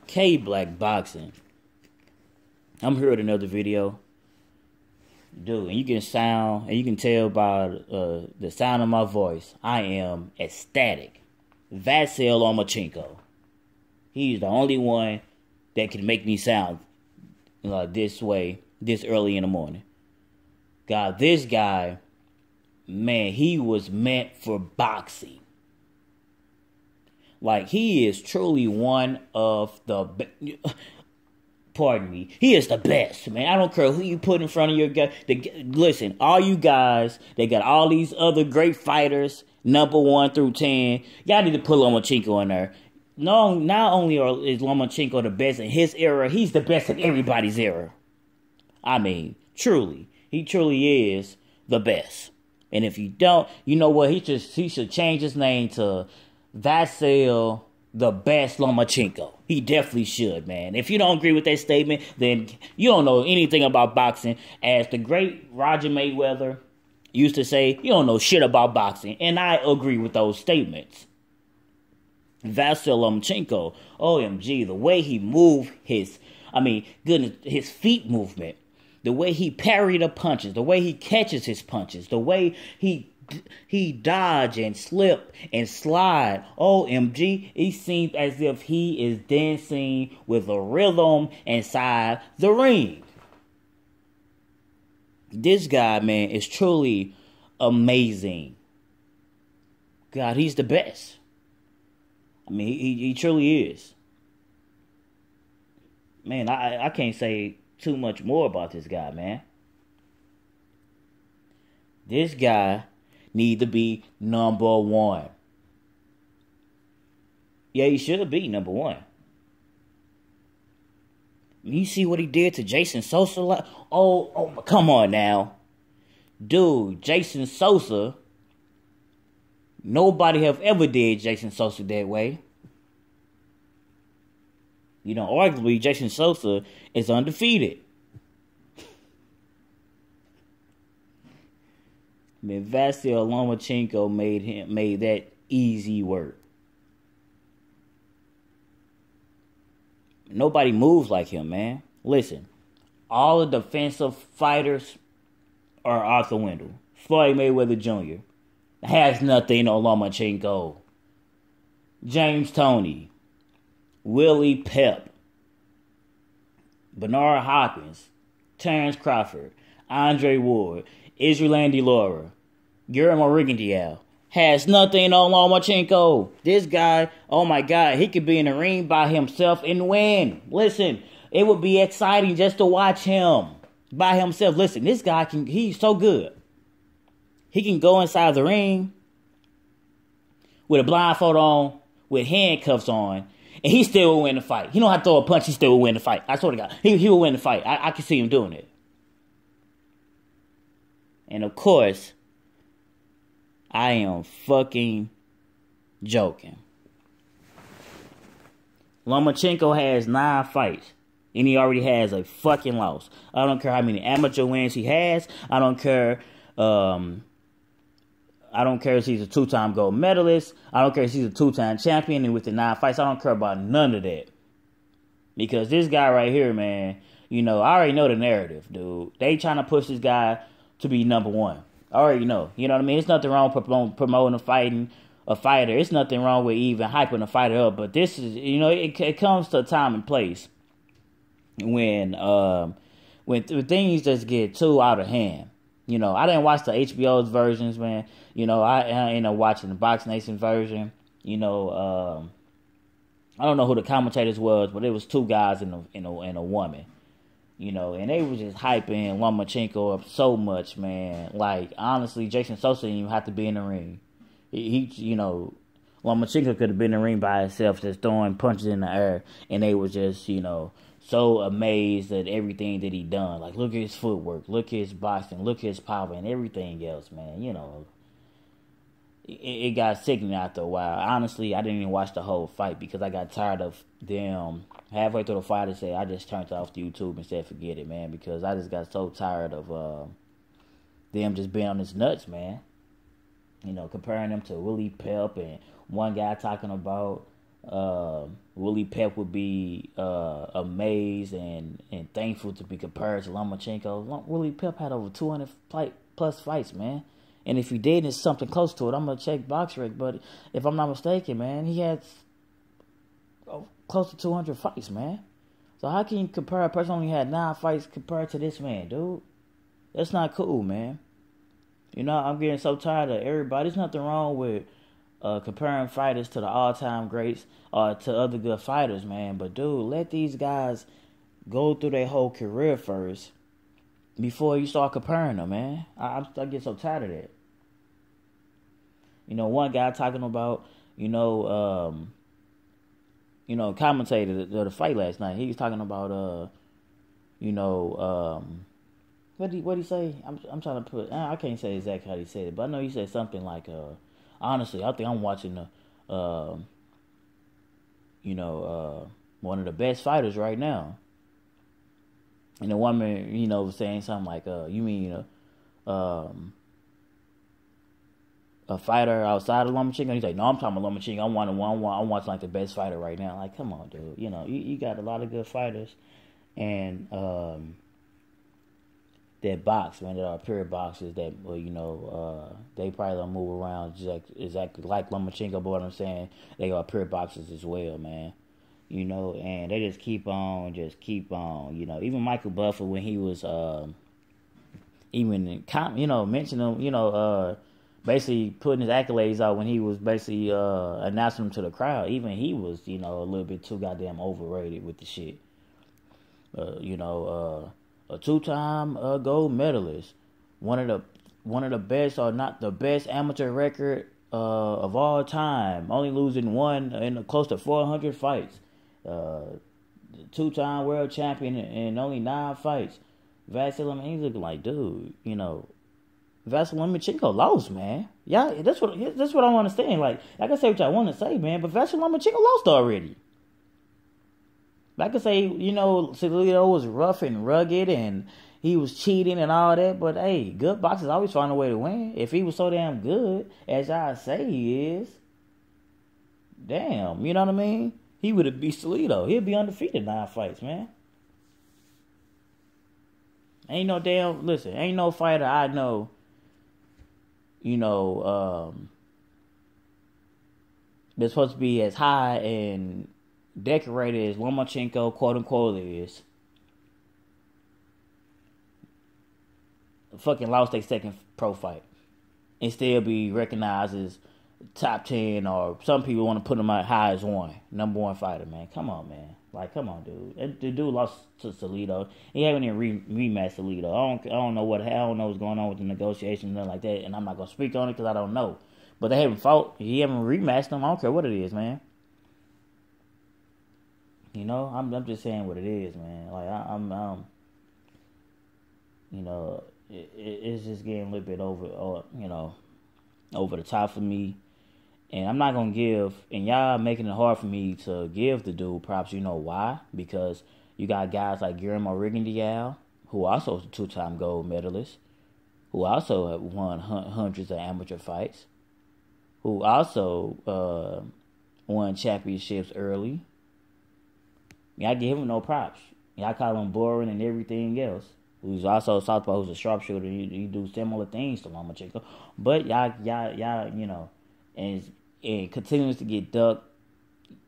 K Black Boxing. I'm here with another video. Dude, and you can tell by the sound of my voice, I am ecstatic. Vasyl Lomachenko. He's the only one that can make me sound this way, this early in the morning. God, this guy, man, he was meant for boxing. Like, he is truly one of the pardon me. He is the best, man. I don't care who you put in front of your guy. Listen, all you guys, they got all these other great fighters, number 1 through 10. Y'all need to put Lomachenko in there. No, not only is Lomachenko the best in his era, he's the best in everybody's era. I mean, truly. He truly is the best. And if you don't, you know what? He should change his name to Vasyl the Best Lomachenko. He definitely should, man. If you don't agree with that statement, then you don't know anything about boxing. As the great Roger Mayweather used to say, you don't know shit about boxing. And I agree with those statements. Vasyl Lomachenko, OMG, the way he moved his feet movement, the way he parried the punches, the way he catches his punches, the way he dodge and slip and slide. OMG, it seems as if he is dancing with a rhythm inside the ring. This guy, man, is truly amazing. God, he's the best. I mean, he truly is. Man, I can't say too much more about this guy, man. This guy need to be number 1. Yeah, he should be number 1. You see what he did to Jason Sosa? Oh, come on now. Dude, Jason Sosa, nobody have ever did Jason Sosa that way. You know, arguably, Jason Sosa is undefeated. Man, Vasyl Lomachenko made that easy work. Nobody moves like him, man. Listen, all the defensive fighters are out the window. Floyd Mayweather Jr. has nothing on Lomachenko. James Toney, Willie Pep, Bernard Hopkins, Terrence Crawford, Andre Ward, Israel Andy Lara, Guillermo Rigondeaux has nothing on Lomachenko. This guy, oh my God, he could be in the ring by himself and win. Listen, it would be exciting just to watch him by himself. Listen, this guy he's so good. He can go inside the ring with a blindfold on, with handcuffs on, and he still will win the fight. He don't have to throw a punch, he still will win the fight. I swear to God, he will win the fight. I can see him doing it. And of course, I am fucking joking. Lomachenko has 9 fights, and he already has a fucking loss. I don't care how many amateur wins he has. I don't care. I don't care if he's a 2-time gold medalist. I don't care if he's a 2-time champion and with the 9 fights. I don't care about none of that. Because this guy right here, man, you know, I already know the narrative, dude. They trying to push this guy to be number 1. I already know. You know what I mean? It's nothing wrong with promoting a fighter. It's nothing wrong with even hyping a fighter up. But this is, you know, it comes to a time and place when things just get too out of hand. You know, I didn't watch the HBO's versions, man. You know, I ended up watching the Box Nation version. You know, I don't know who the commentators was, but it was 2 guys and a woman. You know, and they were just hyping Lomachenko up so much, man. Like, honestly, Jason Sosa didn't even have to be in the ring. He you know, Lomachenko could have been in the ring by himself, just throwing punches in the air, and they were just, you know, so amazed at everything that he done. Like, look at his footwork, look at his boxing, look at his power, and everything else, man. You know, it got sickening after a while. Honestly, I didn't even watch the whole fight because I got tired of them. Halfway through the fight, I said, I just turned off the YouTube and said, forget it, man, because I just got so tired of them just being on his nuts, man. You know, comparing them to Willie Pep and one guy talking about Willie Pep would be amazed and thankful to be compared to Lomachenko. Willie Pep had over 200 plus fights, man. And if he did, it's something close to it. I'm going to check BoxRec, but if I'm not mistaken, man, he had close to 200 fights, man. So how can you compare a person who only had 9 fights compared to this man, dude? That's not cool, man. You know, I'm getting so tired of everybody. There's nothing wrong with comparing fighters to the all-time greats or to other good fighters, man. But, dude, let these guys go through their whole career first before you start comparing them, man. I get so tired of that. You know, one guy talking about, commentator the fight last night. He was talking about, what did he say? I'm trying to put. I can't say exactly how he said it, but I know he said something like, honestly, I think I'm watching one of the best fighters right now. And the woman, was saying something like, you mean a fighter outside of Lomachenko? He's like, no, I'm talking about Lomachenko. I'm watching like the best fighter right now. Like, come on, dude. You got a lot of good fighters, and that box, man, that are pure boxers that, they probably don't move around exactly like Lomachenko, but what I'm saying, they are pure boxers as well, man. And they just keep on. Even Michael Buffer, when he was, mentioning him, basically putting his accolades out when he was basically announcing them to the crowd. Even he was, a little bit too goddamn overrated with the shit. A 2-time gold medalist, one of the best, or not the best, amateur record of all time, only losing one in close to 400 fights. 2-time world champion in only 9 fights. Vasily, he's looking like, dude, Vasily Lomachenko lost, man. Yeah, that's what I want to say. Like I can say what I want to say, man, but Vasily Lomachenko lost already. Like I say, Salido was rough and rugged and he was cheating and all that, but hey, good boxers always find a way to win. If he was so damn good, as I say he is, damn, you know what I mean? He would have beat Salido. He'd be undefeated 9 fights, man. Ain't no fighter I know, that's supposed to be as high and decorated as Lomachenko, quote unquote, is. Fucking lost their second pro fight and still be recognized as top 10, or some people want to put him as high as number 1 fighter, man. Come on, man. Like, come on, dude. The dude lost to Salido. He haven't even rematched Salido. I don't know what's going on with the negotiations and nothing like that, and I'm not gonna speak on it because I don't know. But they haven't fought. He haven't rematched them. I don't care what it is, man. I'm just saying what it is, man. Like I'm it's just getting a little bit over the top for me. And I'm not going to give, and y'all making it hard for me to give the dude props. You know why? Because you got guys like Guillermo Rigondeaux, who also is a 2-time gold medalist, who also have won hundreds of amateur fights, who also won championships early. Y'all give him no props. Y'all call him boring and everything else. Who's also a southpaw, who's a sharpshooter. He do similar things to Lomachenko. But y'all, and continues to get ducked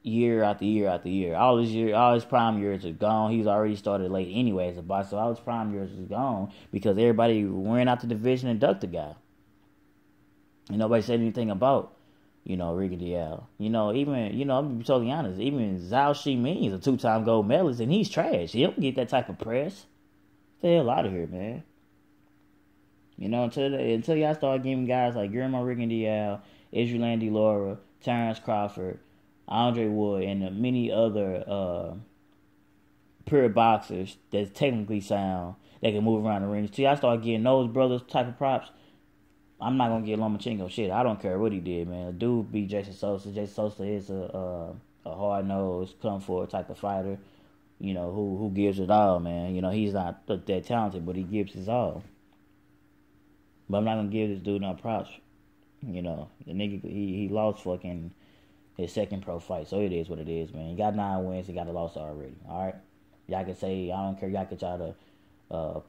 year after year after year. All his prime years are gone. He's already started late anyway as a boxer, so all his prime years is gone because everybody ran out the division and ducked the guy. And nobody said anything about, Rigondeaux. Even, I'm be totally honest, even Zhao Shiming is a 2-time gold medalist and he's trash. He don't get that type of press. Get the hell out of here, man. Until y'all start giving guys like Guillermo Rigondeaux, Israel Andy Lara, Terrence Crawford, Andre Wood, and many other pure boxers that's technically sound, that can move around the ring. Till y'all start getting those brothers type of props, I'm not going to give Lomachenko shit. I don't care what he did, man. The dude beat Jason Sosa. Jason Sosa is a hard-nosed, come-forward type of fighter, who gives it all, man. He's not that talented, but he gives his all. But I'm not going to give this dude no props. The nigga, he lost fucking his second pro fight. So it is what it is, man. He got 9 wins. He got a loss already. All right. Y'all can say, I don't care. Y'all can try to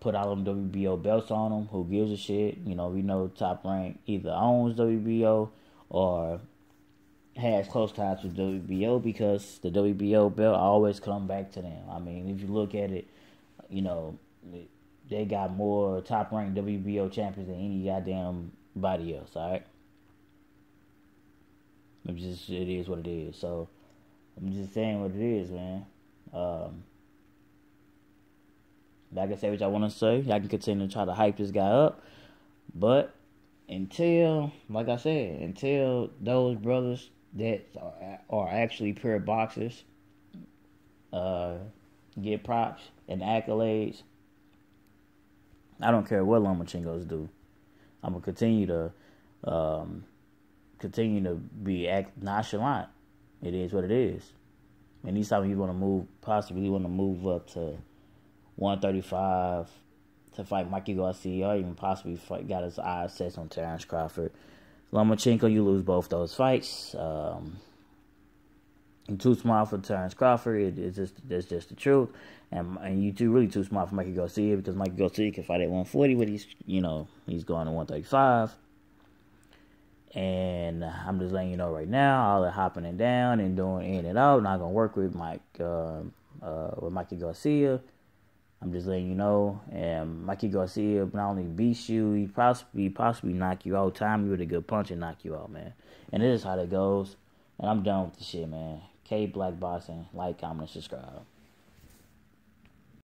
put all them WBO belts on him. Who gives a shit? You know, we know Top Rank either owns WBO or has close ties with WBO, because the WBO belt always come back to them. I mean, if you look at it, you know, they got more Top Rank WBO champions than any goddamn body else. All right. It is what it is. So I'm just saying what it is, man. Like I say, what y'all want to say, y'all can continue to try to hype this guy up, but until, like I said, until those brothers that are actually pure boxers get props and accolades, I don't care what Lomachenkos do. I'm gonna continue to be nonchalant. It is what it is. And anytime you want to possibly move up to 135 to fight Mikey Garcia, or even possibly got his eyes set on Terrence Crawford. Lomachenko, you lose both those fights. You're too small for Terrence Crawford. That's just the truth. And you really too small for Mikey Garcia, because Mikey Garcia can fight at 140, but he's going to 135. And I'm just letting you know right now, all the hopping and down and doing in and out, not gonna work with Mikey Garcia. I'm just letting you know. And Mikey Garcia not only beats you, he possibly knock you out, time you with a good punch and knock you out, man. And this is how that goes. And I'm done with the shit, man. K Black Boxing. Like, comment, subscribe.